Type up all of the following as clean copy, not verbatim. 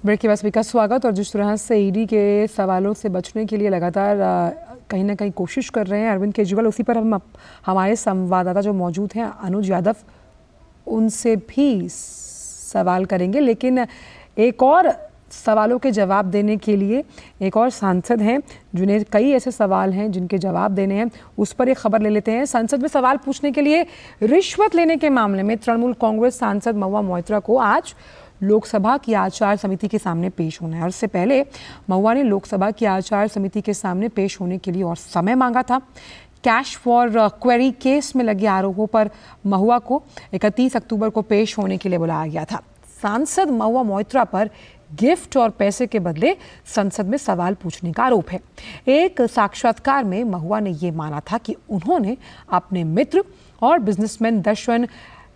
Break के बाद सभी का स्वागत। और जिस तरह से ईडी के सवालों से बचने के लिए लगातार कहीं ना कहीं कोशिश कर रहे हैं अरविंद केजरीवाल, उसी पर हम हमारे संवाददाता जो मौजूद हैं अनुज यादव, उनसे भी सवाल करेंगे। लेकिन एक और सवालों के जवाब देने के लिए एक और सांसद हैं जिन्हें कई ऐसे सवाल हैं जिनके जवाब देने हैं, उस पर एक खबर ले लेते हैं। संसद में सवाल पूछने के लिए रिश्वत लेने के मामले में तृणमूल कांग्रेस सांसद महुआ मोइत्रा को आज लोकसभा की आचार समिति के सामने पेश होना है। और इससे पहले महुआ ने लोकसभा की आचार समिति के सामने पेश होने के लिए और समय मांगा था। कैश फॉर क्वेरी केस में लगे आरोपों पर महुआ को 31 अक्टूबर को पेश होने के लिए बुलाया गया था। सांसद महुआ मोइत्रा पर गिफ्ट और पैसे के बदले संसद में सवाल पूछने का आरोप है। एक साक्षात्कार में महुआ ने यह माना था कि उन्होंने अपने मित्र और बिजनेसमैन दर्शन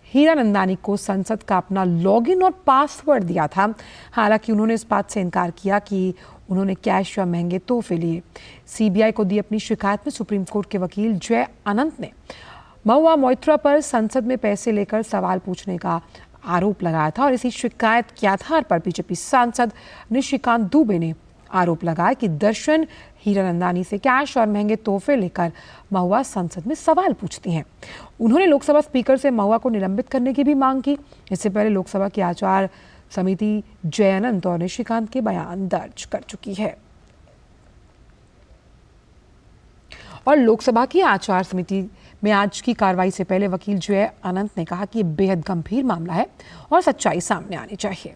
हीरानंदानी को संसद का अपना लॉगिन और पासवर्ड दिया था। हालांकि उन्होंने इस बात से इनकार किया कि उन्होंने कैश या महंगे तोहफे लिए। सीबीआई को दी अपनी शिकायत में सुप्रीम कोर्ट के वकील जय अनंत ने महुआ मोइत्रा पर संसद में पैसे लेकर सवाल पूछने का आरोप लगाया था। और इसी शिकायत के आधार पर बीजेपी सांसद निशिकांत दुबे ने आरोप लगाया कि दर्शन हीरानंदानी से कैश और महंगे तोहफे लेकर महुआ संसद में सवाल पूछती हैं। उन्होंने लोकसभा स्पीकर से महुआ को निलंबित करने की भी मांग की। इससे पहले लोकसभा की आचार समिति जय अनंत और निशिकांत के बयान दर्ज कर चुकी है। और लोकसभा की आचार समिति में आज की कार्रवाई से पहले वकील जय अनंत ने कहा कि यह बेहद गंभीर मामला है और सच्चाई सामने आनी चाहिए।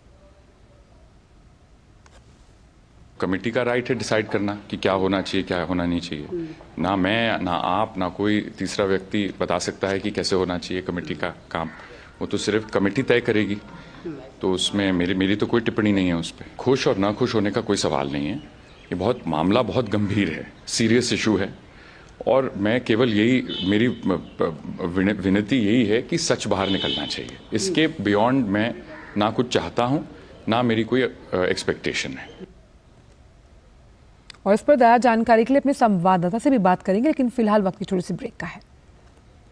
कमेटी का राइट है डिसाइड करना कि क्या होना चाहिए क्या होना नहीं चाहिए। ना मैं, ना आप, ना कोई तीसरा व्यक्ति बता सकता है कि कैसे होना चाहिए कमेटी का काम। वो तो सिर्फ कमेटी तय करेगी। तो उसमें मेरी तो कोई टिप्पणी नहीं है उस पर। खुश और ना खुश होने का कोई सवाल नहीं है। ये मामला बहुत गंभीर है, सीरियस इशू है। और मैं केवल यही, मेरी विनती यही है कि सच बाहर निकलना चाहिए। इसके बियॉन्ड मैं ना कुछ चाहता हूँ, ना मेरी कोई एक्सपेक्टेशन है। और इस पर ज्यादा जानकारी के लिए अपने संवाददाता से भी बात करेंगे, लेकिन फिलहाल वक्त की थोड़ी सी ब्रेक का है।